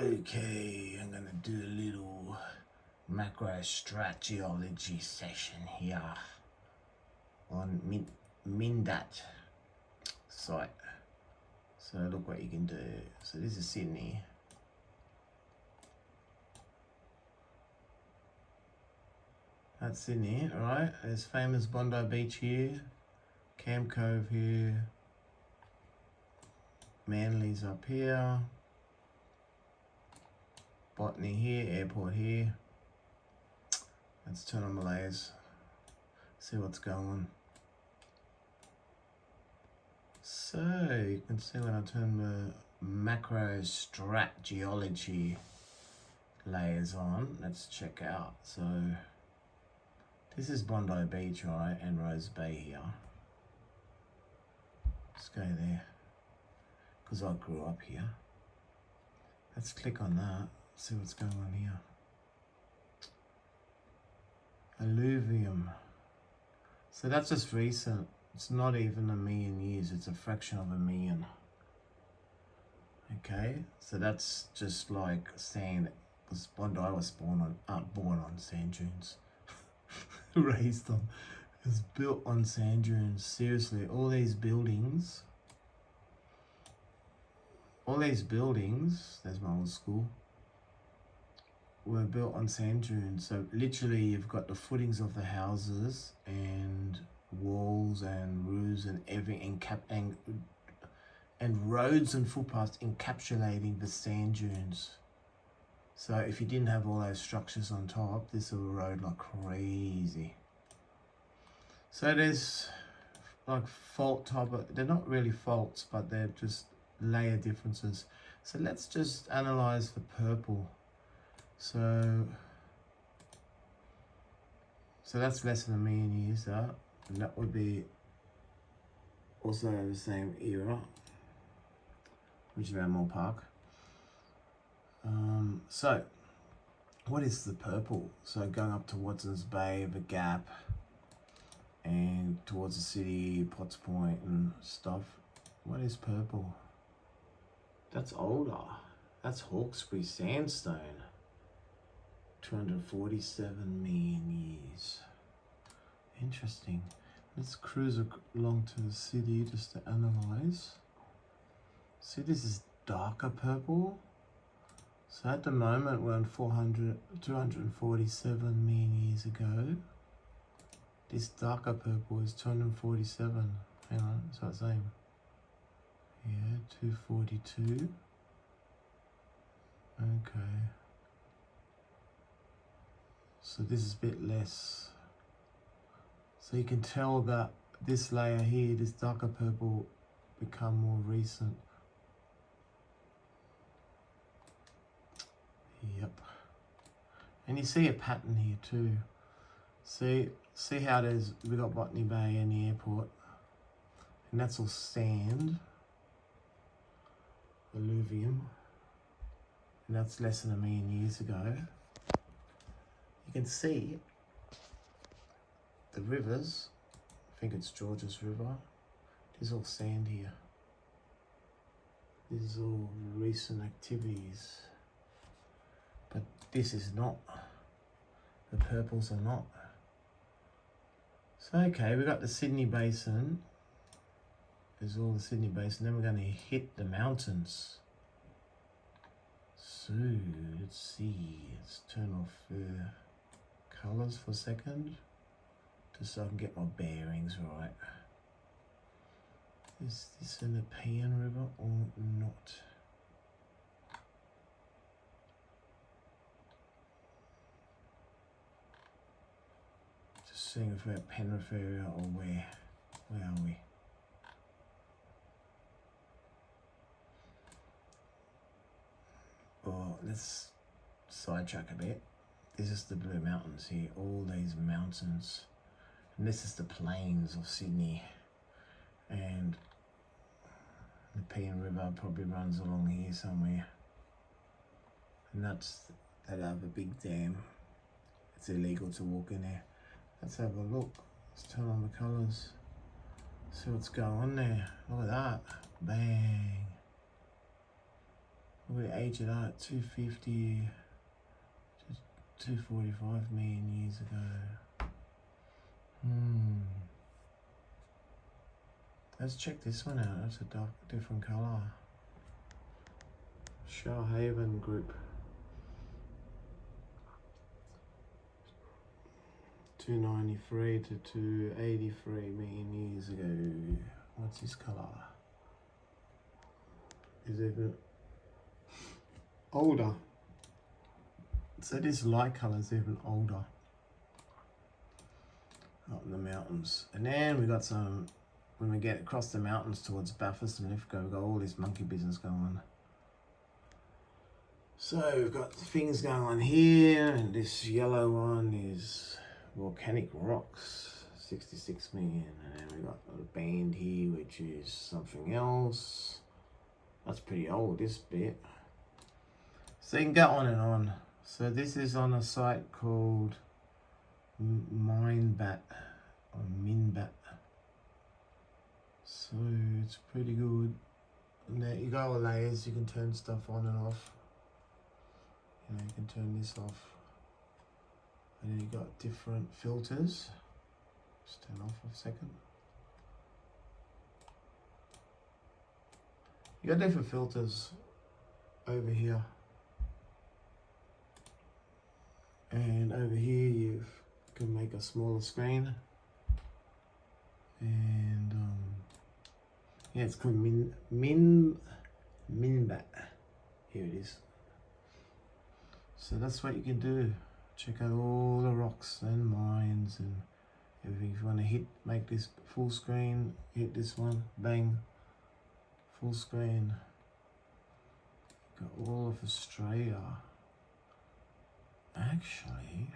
Okay, I'm gonna do a little macro strat geology session here on Mindat site. So look what you can do. So this is Sydney. That's Sydney, alright? There's famous Bondi Beach here, Camp Cove here, Manly's up here, Botany here, airport here. Let's turn on the layers, see what's going on. So you can see when I turn the macro strat geology layers on, let's check out. So this is Bondi Beach, right, and Rose Bay here. Let's go there, because I grew up here. Let's click on that, see what's going on here. Alluvium. So that's just recent. It's not even 1,000,000 years, it's a fraction of 1,000,000. Okay, so that's just like sand, because Bondi was born on sand dunes. Raised on, it was built on sand dunes. Seriously, all these buildings, there's my old school, were built on sand dunes. So literally you've got the footings of the houses and walls and roofs and everything and roads and footpaths encapsulating the sand dunes. So if you didn't have all those structures on top, this would erode like crazy. So there's like fault type they're not really faults, but they're just layer differences. So let's just analyze the purple. So that's less than 1,000,000 years, that. And that would be also the same era, which is around Moore Park. So what is the purple? So going up to Watson's Bay, the Gap, and towards the city, Potts Point and stuff. What is purple? That's older. That's Hawkesbury sandstone. 247 million years. Interesting. Let's cruise along to the city just to analyze. See, this is darker purple. So at the moment we're on 247 million years ago. This darker purple is 247. Hang on, it's the same. Yeah, 242. Okay. So this is a bit less. So you can tell that this layer here, this darker purple, become more recent. Yep. And you see a pattern here too. See how we got Botany Bay and the airport, and that's all sand, alluvium, and that's less than 1,000,000 years ago. You can see the rivers. I think it's George's River. There's all sand here. This is all recent activities. But this is not. The purples are not. So okay, we got the Sydney Basin. There's all the Sydney Basin. Then we're going to hit the mountains. So let's see. Let's turn off the colours for a second, just so I can get my bearings right. Is this an Nepean River or not? Just seeing if we're at Penrith area or where are we? Oh, let's sidetrack a bit. This is the Blue Mountains here, all these mountains. And this is the plains of Sydney. And the Nepean River probably runs along here somewhere. And that's that other big dam. It's illegal to walk in there. Let's have a look. Let's turn on the colours. See what's going on there. Look at that. Bang. We age it out 250 to 245 million years ago. Let's check this one out. That's a different colour. Shoalhaven group. 293 to 283 million years ago. What's this colour? Is it even older? So this light colour is even older. Up in the mountains. And then we got some, when we get across the mountains towards Bathurst and Lithgow, we've got all this monkey business going on. So we've got things going on here, and this yellow one is volcanic rocks, 66 million. And then we got a band here, which is something else. That's pretty old, this bit. So you can go on and on. So this is on a site called Minbat or Minbat. So it's pretty good. And there you go, layers, you can turn stuff on and off. You know, you can turn this off. And then you got different filters. Just turn off for a second. You got different filters over here. And over here you can make a smaller screen. And yeah, it's called Minbat. Here it is. So that's what you can do. Check out all the rocks and mines and everything. If you want to make this full screen, hit this one, bang, full screen. Got all of Australia. Actually,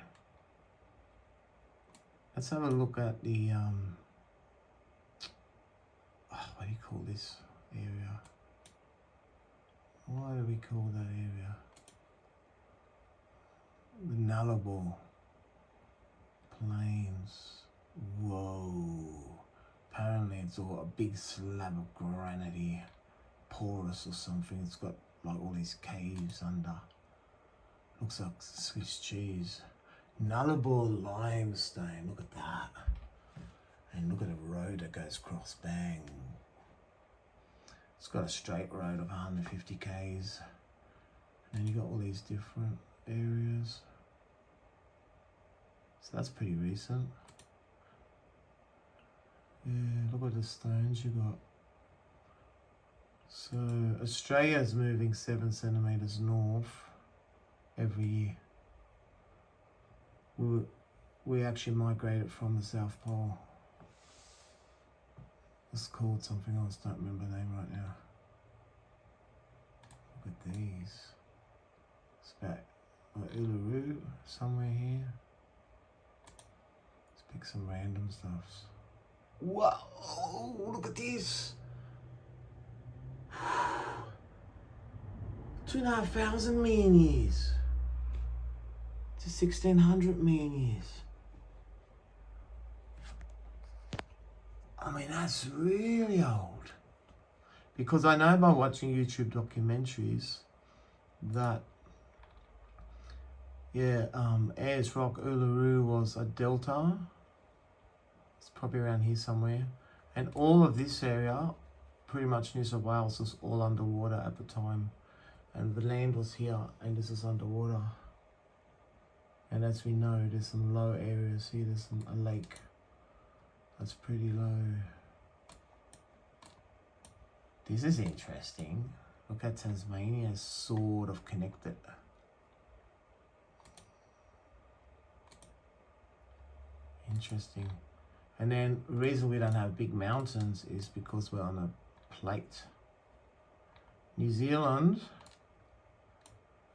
let's have a look at the what do you call this area? What do we call that area? The Nullarbor Plains. Whoa. Apparently it's all a big slab of granite, porous or something. It's got like all these caves under. Looks like Swiss cheese. Nullarbor limestone. Look at that. And look at the road that goes across. Bang. It's got a straight road of 150 k's. And you got all these different areas. So that's pretty recent. Yeah, look at the stones you got. So Australia's moving 7 centimeters north every year. We actually migrated from the South Pole. It's called something else, don't remember the name right now. Look at these. It's about Uluru, somewhere here. Let's pick some random stuffs. Whoa, look at this. 2,500 million years to 1,600 million years. I mean, that's really old. Because I know by watching YouTube documentaries that, yeah, Ayers Rock, Uluru was a delta. It's probably around here somewhere. And all of this area, pretty much New South Wales, was all underwater at the time. And the land was here, and this is underwater. And as we know, there's some low areas here. There's a lake that's pretty low. This is interesting. Look at Tasmania, sort of connected. Interesting. And then the reason we don't have big mountains is because we're on a plate. New Zealand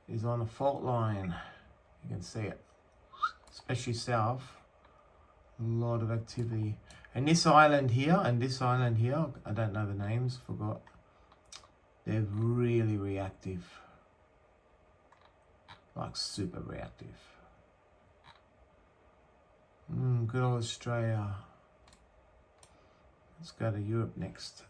is on a fault line. You can see it, especially south. A lot of activity. And this island here and this island here, I don't know the names, forgot. They're really reactive. Like super reactive. Good old Australia. Let's go to Europe next.